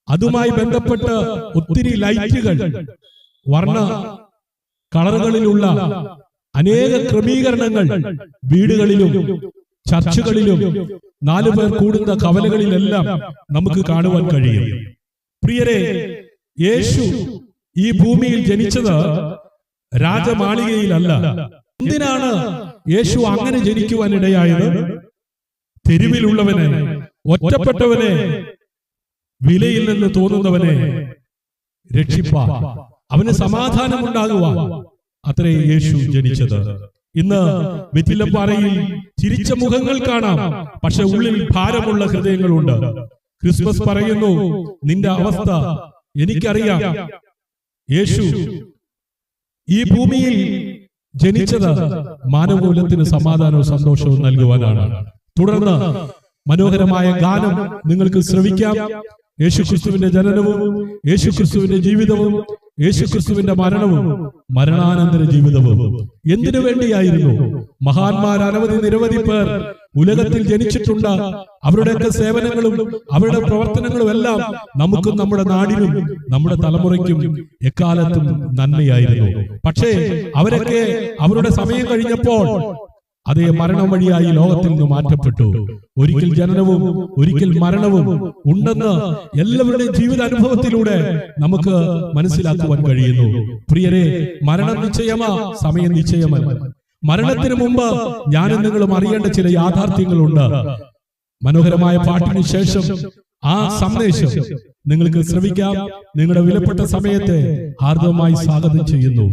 അതുമായി ബന്ധപ്പെട്ട് ഒത്തിരി ലൈറ്റുകൾ, വർണ്ണ കളറുകളിലുള്ള അനേക ക്രമീകരണങ്ങൾ വീടുകളിലും ചർച്ചുകളിലും 4 പേർ കൂടുന്ന കവലകളിലെല്ലാം നമുക്ക് കാണുവാൻ കഴിയും. പ്രിയരെ, യേശു ഈ ഭൂമിയിൽ ജനിച്ചത് രാജമാളികയിലല്ല. എന്തിനാണ് യേശു അങ്ങനെ ജനിക്കുവാനിടയായത്? തെരുവിലുള്ളവനെ, ഒറ്റപ്പെട്ടവനെ, വിലയില്ലെന്ന് തോന്നുന്നവനെ രക്ഷിപ്പാൻ, അവന് സമാധാനമുണ്ടാകുവാൻ അത്രേ യേശു ജനിച്ചത്. ഇന്ന് വെറ്റിലപ്പാറയിൽ ചിരിച്ച മുഖങ്ങൾ കാണാം, പക്ഷെ ഉള്ളിൽ ഭാരമുള്ള ഹൃദയങ്ങളുണ്ട്. ക്രിസ്മസ് പറയുന്നു, നിന്റെ അവസ്ഥ എനിക്കറിയാം. യേശു ഈ ഭൂമിയിൽ ജനിച്ചത് മാനവകുലത്തിന് സമാധാനവും സന്തോഷവും നൽകുവാനാണ്. തുടർന്ന് മനോഹരമായ ഗാനം നിങ്ങൾക്ക് ശ്രവിക്കാം. യേശുക്രിസ്തുവിന്റെ ജനനവും യേശുക്രിസ്തുവിന്റെ ജീവിതവും യേശുക്രിസ്തുവിന്റെ മരണവും മരണാനന്തര ജീവിതവും എന്തിനു വേണ്ടിയായിരുന്നു? മഹാന്മാർ നിരവധി പേർ ഉലകത്തിൽ ജനിച്ചിട്ടുണ്ട്. അവരുടെയൊക്കെ സേവനങ്ങളും അവരുടെ പ്രവർത്തനങ്ങളും എല്ലാം നമുക്കും നമ്മുടെ നാടിനും നമ്മുടെ തലമുറയ്ക്കും എക്കാലത്തും നന്മയായിരുന്നു. പക്ഷേ അവരൊക്കെ അവരുടെ സമയം കഴിഞ്ഞപ്പോൾ അതേ മരണം വഴിയായി ലോകത്തിൽ നിന്ന് മാറ്റപ്പെട്ടു. ഒരിക്കൽ ജനനവും ഒരിക്കൽ മരണവും ഉണ്ടെന്ന് എല്ലാവരുടെയും ജീവിതാനുഭവത്തിലൂടെ നമുക്ക് മനസ്സിലാക്കുവാൻ കഴിയുന്നു. പ്രിയരെ, മരണം നിശ്ചയമാ, സമയം നിശ്ചയമല്ല. മരണത്തിന് മുമ്പ് ഞാനും നിങ്ങളും അറിയേണ്ട ചില യാഥാർത്ഥ്യങ്ങളുണ്ട്. മനോഹരമായ പാട്ടിന് ശേഷം ആ സന്ദേശം നിങ്ങൾക്ക് ശ്രവിക്കാം. നിങ്ങളുടെ വിലപ്പെട്ട സമയത്തെ ഹാർദവമായി സ്വാഗതം ചെയ്യുന്നു.